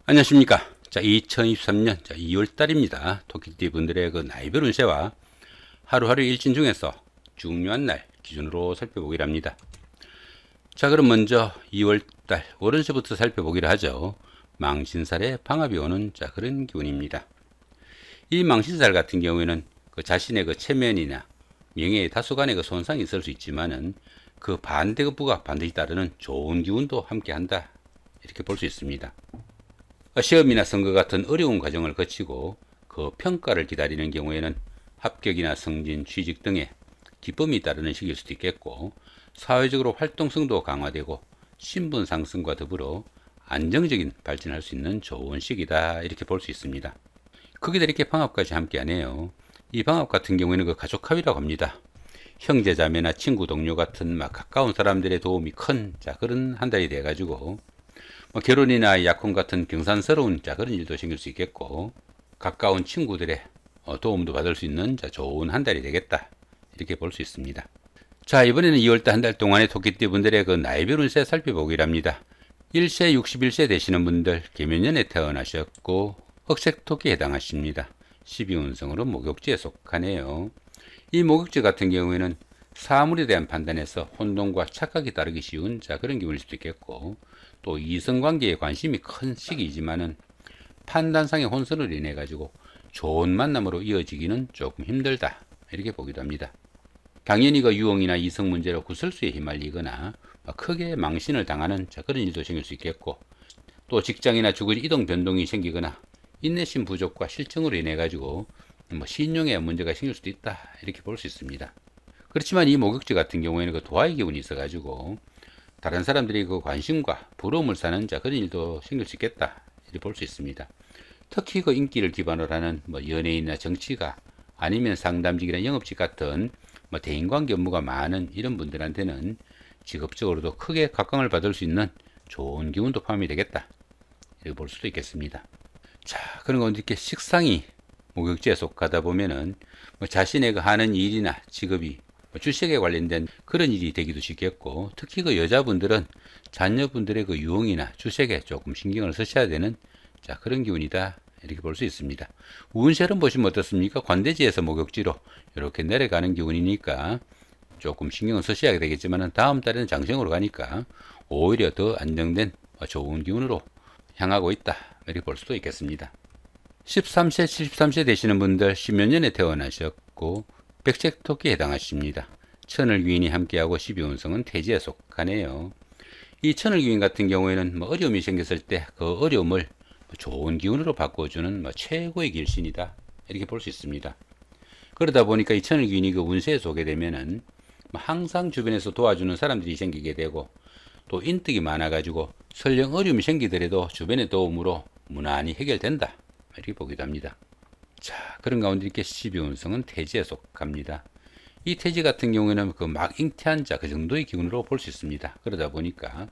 안녕하십니까. 자, 2023년 2월달입니다. 토끼띠 분들의 그 나이별 운세와 하루하루 일진 중에서 중요한 날 기준으로 살펴보기로 합니다. 자, 그럼 먼저 2월달 월운세부터 살펴보기로 하죠. 망신살에 방합이 오는 그런 기운입니다. 이 망신살 같은 경우에는 그 자신의 그 체면이나 명예의 다소간의 그 손상이 있을 수 있지만은 그 반대급부가 반드시 따르는 좋은 기운도 함께 한다. 이렇게 볼 수 있습니다. 시험이나 선거 같은 어려운 과정을 거치고 그 평가를 기다리는 경우에는 합격이나 승진, 취직 등의 기쁨이 따르는 시기일 수도 있겠고, 사회적으로 활동성도 강화되고 신분 상승과 더불어 안정적인 발전할 수 있는 좋은 시기다, 이렇게 볼 수 있습니다. 거기다 이렇게 방합까지 함께하네요. 이 방합 같은 경우에는 그 가족합이라고 합니다. 형제 자매나 친구 동료 같은 가까운 사람들의 도움이 큰 그런 한 달이 돼 가지고 결혼이나 약혼 같은 경산스러운 그런 일도 생길 수 있겠고, 가까운 친구들의 도움도 받을 수 있는 좋은 한 달이 되겠다, 이렇게 볼 수 있습니다. 자, 이번에는 2월달 한 달 동안의 토끼띠 분들의 그 나이별 운세 살펴보기로 합니다. 1세 61세 되시는 분들 계면년에 태어나셨고 흑색토끼에 해당하십니다. 12운성으로 목욕지에 속하네요. 이 목욕지 같은 경우에는 사물에 대한 판단에서 혼동과 착각이 따르기 쉬운 그런 기분일 수도 있겠고, 또 이성관계에 관심이 큰 시기이지만은 판단상의 혼선으로 인해 가지고 좋은 만남으로 이어지기는 조금 힘들다, 이렇게 보기도 합니다. 당연히 그 유흥이나 이성 문제로 구설수에 휘말리거나 크게 망신을 당하는 그런 일도 생길 수 있겠고, 또 직장이나 주거지 이동 변동이 생기거나 인내심 부족과 실증으로 인해 가지고 신용에 문제가 생길 수도 있다, 이렇게 볼 수 있습니다. 그렇지만 이 목욕지 같은 경우에는 그 도화의 기운이 있어 가지고 다른 사람들이 그 관심과 부러움을 사는 그런 일도 생길 수 있겠다, 이렇게 볼 수 있습니다. 특히 그 인기를 기반으로 하는 연예인이나 정치가 아니면 상담직이나 영업직 같은 대인관계 업무가 많은 이런 분들한테는 직업적으로도 크게 각광을 받을 수 있는 좋은 기운도 포함이 되겠다, 이렇게 볼 수도 있겠습니다. 자, 그런 가운데 이렇게 식상이 목욕지에 속하다 보면은 자신의 그 하는 일이나 직업이 주식에 관련된 그런 일이 되기도 쉽겠고, 특히 그 여자분들은 자녀분들의 그 유흥이나 주식에 조금 신경을 쓰셔야 되는 그런 기운이다, 이렇게 볼 수 있습니다. 운세를 보시면 어떻습니까? 관대지에서 목욕지로 이렇게 내려가는 기운이니까 조금 신경을 쓰셔야 되겠지만 다음 달에는 장생으로 가니까 오히려 더 안정된 좋은 기운으로 향하고 있다, 이렇게 볼 수도 있겠습니다. 13세, 73세 되시는 분들 10몇 년에 태어나셨고 백색토끼에 해당하십니다. 천을귀인이 함께하고 12운성은 태지에 속하네요. 이 천을귀인 같은 경우에는 어려움이 생겼을 때 그 어려움을 좋은 기운으로 바꿔주는 최고의 길신이다, 이렇게 볼 수 있습니다. 그러다 보니까 이 천을귀인이 그 운세에 속게 되면은 항상 주변에서 도와주는 사람들이 생기게 되고, 또 인덕이 많아가지고 설령 어려움이 생기더라도 주변의 도움으로 무난히 해결된다, 이렇게 보기도 합니다. 자, 그런 가운데 이렇게 12운성은 태지에 속합니다. 이 태지 같은 경우에는 그 막 잉태한 그 정도의 기운으로 볼 수 있습니다. 그러다 보니까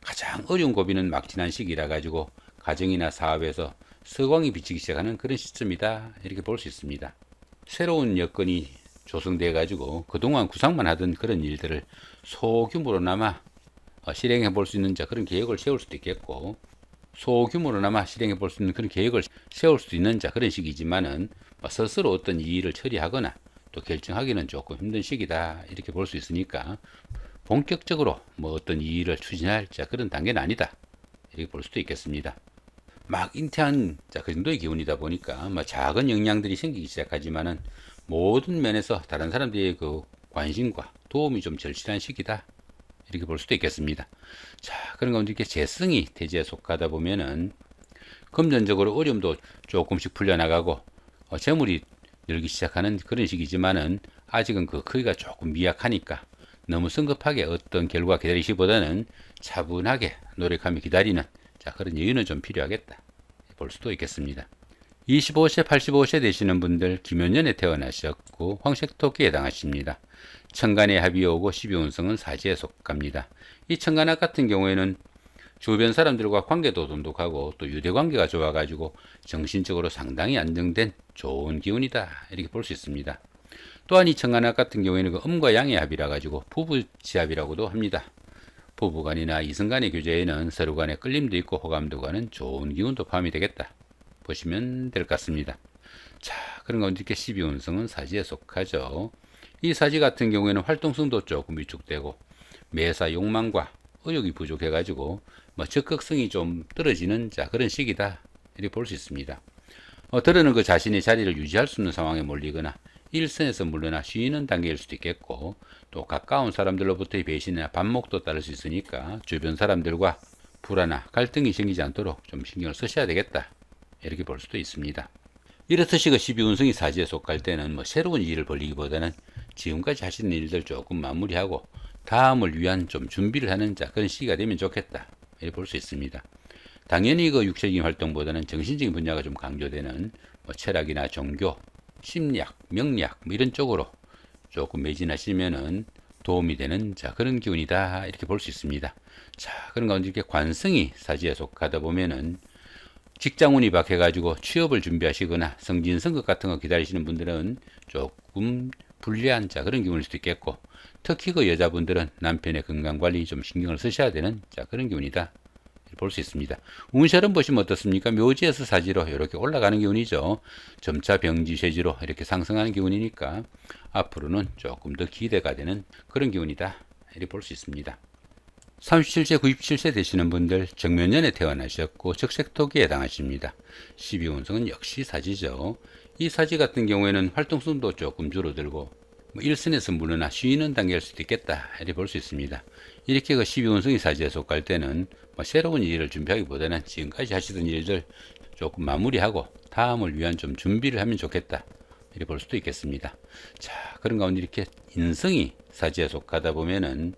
가장 어려운 고비는 막 지난 시기라 가지고 가정이나 사업에서 서광이 비치기 시작하는 그런 시점이다, 이렇게 볼 수 있습니다. 새로운 여건이 조성돼 가지고 그동안 구상만 하던 그런 일들을 소규모로나마 실행해 볼 수 있는 그런 계획을 세울 수도 있겠고, 소규모로나마 실행해 볼 수 있는 그런 계획을 세울 수 있는 그런 시기지만은 스스로 어떤 일을 처리하거나 또 결정하기는 조금 힘든 시기다, 이렇게 볼 수 있으니까 본격적으로 어떤 일을 추진할 그런 단계는 아니다, 이렇게 볼 수도 있겠습니다. 막 잉태한 그 정도의 기운이다 보니까 작은 영향들이 생기기 시작하지만은 모든 면에서 다른 사람들의 그 관심과 도움이 좀 절실한 시기다, 이렇게 볼 수도 있겠습니다. 자, 그런 가운데 이렇게 재성이 태지에 속하다 보면은 금전적으로 어려움도 조금씩 풀려나가고 재물이 늘기 시작하는 그런 시기지만은 아직은 그 크기가 조금 미약하니까 너무 성급하게 어떤 결과 기다리시보다는 차분하게 노력하며 기다리는 그런 여유는 좀 필요하겠다, 볼 수도 있겠습니다. 25세, 85세 되시는 분들 기묘년에 태어나셨고 황색토끼에 해당하십니다. 천간에 합이 오고 12운성은 사지에 속합니다. 이 천간합 같은 경우에는 주변 사람들과 관계도 돈독하고 또 유대관계가 좋아가지고 정신적으로 상당히 안정된 좋은 기운이다, 이렇게 볼 수 있습니다. 또한 이 천간합 같은 경우에는 그 음과 양의 합이라 가지고 부부지합이라고도 합니다. 부부간이나 이성간의 교제에는 서로 간의 끌림도 있고 호감도 가는 좋은 기운도 포함이 되겠다 보시면 될 것 같습니다. 자, 그런 가운데 이렇게 12운성은 사지에 속하죠. 이 사지 같은 경우에는 활동성도 조금 위축되고 매사 욕망과 의욕이 부족해 가지고 적극성이 좀 떨어지는 그런 시기다 이렇게 볼 수 있습니다. 들어는 그 자신의 자리를 유지할 수 있는 상황에 몰리거나 일선에서 물러나 쉬는 단계일 수도 있겠고, 또 가까운 사람들로부터의 배신이나 반목도 따를 수 있으니까 주변 사람들과 불화나 갈등이 생기지 않도록 좀 신경을 쓰셔야 되겠다 이렇게 볼 수도 있습니다. 이렇듯이 그 12운성이 사지에 속할 때는 새로운 일을 벌이기보다는 지금까지 하시는 일들 조금 마무리하고 다음을 위한 좀 준비를 하는 그런 시기가 되면 좋겠다 이렇게 볼 수 있습니다. 당연히 그 육체적인 활동보다는 정신적인 분야가 좀 강조되는 철학이나 종교, 심리학, 명리학 이런 쪽으로 조금 매진하시면은 도움이 되는 그런 기운이다 이렇게 볼 수 있습니다. 자, 그런 가운데 이렇게 관성이 사지에 속하다 보면은 직장운이 박해가지고 취업을 준비하시거나 승진 선거 같은 거 기다리시는 분들은 조금 불리한 그런 기운일 수도 있겠고, 특히 그 여자분들은 남편의 건강관리 좀 신경을 쓰셔야 되는 그런 기운이다 볼 수 있습니다. 운세를 보시면 어떻습니까? 묘지에서 사지로 이렇게 올라가는 기운이죠. 점차 병지 쇠지로 이렇게 상승하는 기운이니까 앞으로는 조금 더 기대가 되는 그런 기운이다 이렇게 볼 수 있습니다. 37세, 97세 되시는 분들 정면년에 태어나셨고 적색토기에 해당하십니다. 12운성은 역시 사지죠. 이 사지 같은 경우에는 활동성도 조금 줄어들고 일선에서 물러나 쉬는 단계일 수도 있겠다 이렇게 볼 수 있습니다. 이렇게 그 12운성이 사지에 속할 때는 새로운 일을 준비하기보다는 지금까지 하시던 일들 조금 마무리하고 다음을 위한 좀 준비를 하면 좋겠다 이렇게 볼 수도 있겠습니다. 자, 그런 가운데 이렇게 인성이 사지에 속하다 보면은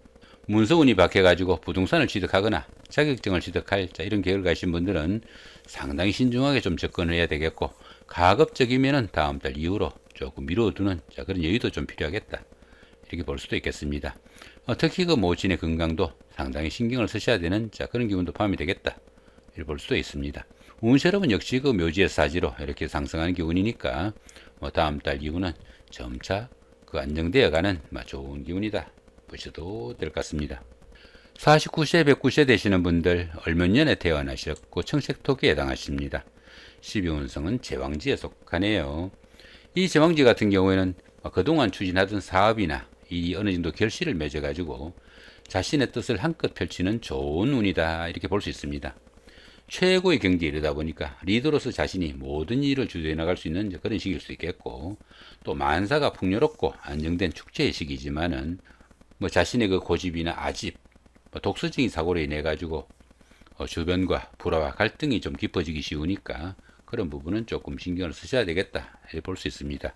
문서운이 박혀가지고 부동산을 취득하거나 자격증을 취득할 이런 계획을 가신 분들은 상당히 신중하게 좀 접근을 해야 되겠고, 가급적이면은 다음 달 이후로 조금 미뤄두는 그런 여유도 좀 필요하겠다 이렇게 볼 수도 있겠습니다. 특히 그 모친의 건강도 상당히 신경을 쓰셔야 되는 그런 기분도 포함이 되겠다 이렇게 볼 수도 있습니다. 운세력은 역시 그 묘지의 사지로 이렇게 상승하는 기운이니까 다음 달 이후는 점차 그 안정되어 가는 좋은 기운이다 보셔도 될 것 같습니다. 49세, 109세 되시는 분들 얼면년에 태어나셨고 청색토기에 해당하십니다. 12운성은 제왕지에 속하네요. 이 제왕지 같은 경우에는 그동안 추진하던 사업이나 일이 어느 정도 결실을 맺어가지고 자신의 뜻을 한껏 펼치는 좋은 운이다 이렇게 볼 수 있습니다. 최고의 경지에 이르다 보니까 리더로서 자신이 모든 일을 주도해 나갈 수 있는 그런 시기일 수 있겠고, 또 만사가 풍요롭고 안정된 축제의 시기지만은 자신의 그 고집이나 아집, 독서적인 사고로 인해 가지고 주변과 불화와 갈등이 좀 깊어지기 쉬우니까 그런 부분은 조금 신경을 쓰셔야 되겠다 이렇게 볼 수 있습니다.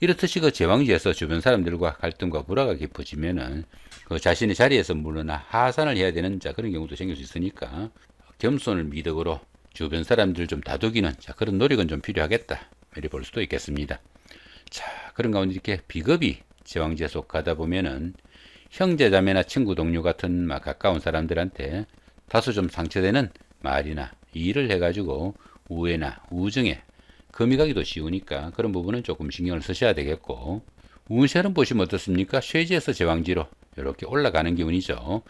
이렇듯이 그 제왕지에서 주변 사람들과 갈등과 불화가 깊어지면은 그 자신의 자리에서 물러나 하산을 해야 되는 그런 경우도 생길 수 있으니까 겸손을 미덕으로 주변 사람들 좀 다독이는 그런 노력은 좀 필요하겠다 이렇게 볼 수도 있겠습니다. 자, 그런 가운데 이렇게 비겁이 제왕지에 속하다 보면은 형제 자매나 친구 동료 같은 가까운 사람들한테 다소 좀 상처되는 말이나 일을 해가지고 우애나 우정에 금이 가기도 쉬우니까 그런 부분은 조금 신경을 쓰셔야 되겠고, 운세는 보시면 어떻습니까? 쇠지에서 제왕지로 이렇게 올라가는 기운이죠.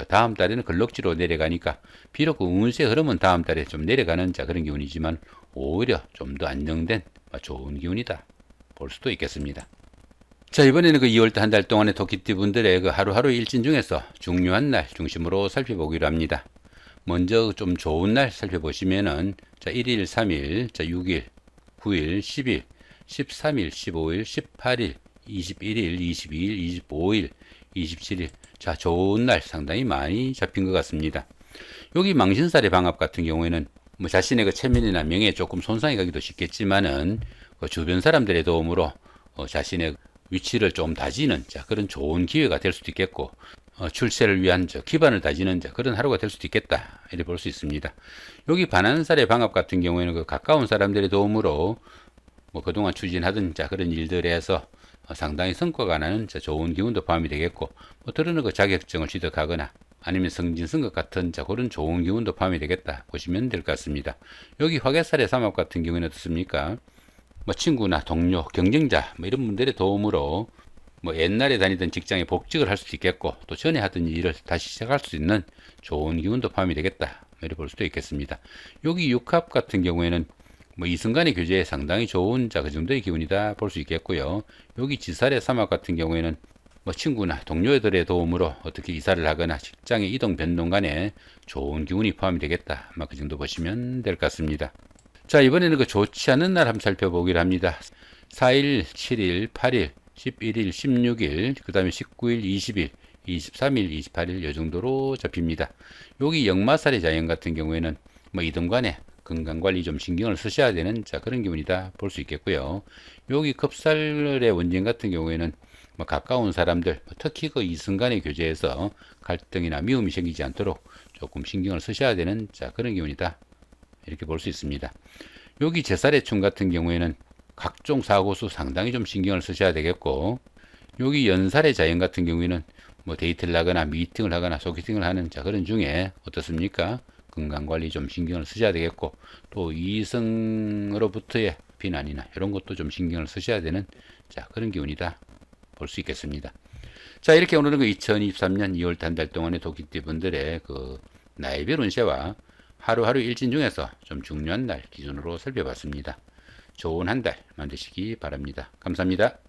다음 달에는 걸럭지로 내려가니까 비록 운세 흐름은 다음 달에 좀 내려가는 그런 기운이지만 오히려 좀 더 안정된 좋은 기운이다 볼 수도 있겠습니다. 자, 이번에는 그 2월달 한 달 동안의 토끼띠 분들의 그 하루하루 일진 중에서 중요한 날 중심으로 살펴보기로 합니다. 먼저 좀 좋은 날 살펴보시면은 1일, 3일, 6일, 9일, 10일, 13일, 15일, 18일, 21일, 22일, 25일, 27일. 자, 좋은 날 상당히 많이 잡힌 것 같습니다. 여기 망신살의 방합 같은 경우에는 자신의 그 체면이나 명예에 조금 손상이 가기도 쉽겠지만은 그 주변 사람들의 도움으로 자신의 위치를 좀 다지는 그런 좋은 기회가 될 수도 있겠고, 출세를 위한 기반을 다지는 그런 하루가 될 수도 있겠다 이렇게 볼 수 있습니다. 여기 반한살의 방합 같은 경우에는 그 가까운 사람들의 도움으로 그동안 추진하던 그런 일들에서 상당히 성과가 나는 좋은 기운도 포함이 되겠고, 들어는 그 자격증을 취득하거나 아니면 승진 선거 같은 그런 좋은 기운도 포함이 되겠다 보시면 될 것 같습니다. 여기 화개살의 삼합 같은 경우에는 어떻습니까? 친구나 동료, 경쟁자 이런 분들의 도움으로 뭐 옛날에 다니던 직장에 복직을 할 수도 있겠고 또 전에 하던 일을 다시 시작할 수 있는 좋은 기운도 포함이 되겠다 이렇게 볼 수도 있겠습니다. 여기 6합 같은 경우에는 뭐 이순간의 교제에 상당히 좋은 그 정도의 기운이다 볼 수 있겠고요. 여기 지살의 3합 같은 경우에는 뭐 친구나 동료들의 도움으로 어떻게 이사를 하거나 직장의 이동 변동 간에 좋은 기운이 포함이 되겠다. 그 정도 보시면 될 것 같습니다. 자, 이번에는 그 좋지 않은 날 한번 살펴보기로 합니다. 4일, 7일, 8일, 11일, 16일, 그 다음에 19일, 20일, 23일, 28일 이 정도로 잡힙니다. 여기 역마살의 자연 같은 경우에는 뭐 이동간에 건강관리 좀 신경을 쓰셔야 되는 그런 기분이다 볼 수 있겠고요. 여기 급살의 원진 같은 경우에는 뭐 가까운 사람들, 특히 그 이순간의 교제에서 갈등이나 미움이 생기지 않도록 조금 신경을 쓰셔야 되는 그런 기운이다 이렇게 볼 수 있습니다. 여기 제살의 충 같은 경우에는 각종 사고수 상당히 좀 신경을 쓰셔야 되겠고, 여기 연살의 자연 같은 경우에는 뭐 데이트를 하거나 미팅을 하거나 소개팅을 하는 그런 중에 어떻습니까? 건강관리 좀 신경을 쓰셔야 되겠고, 또 이성으로부터의 비난이나 이런 것도 좀 신경을 쓰셔야 되는 그런 기운이다 볼 수 있겠습니다. 자, 이렇게 오늘은 그 2023년 2월 한 달 동안의 토끼띠 분들의 그 나이별 운세와 하루하루 일진 중에서 좀 중요한 날 기준으로 살펴봤습니다. 좋은 한 달 만드시기 바랍니다. 감사합니다.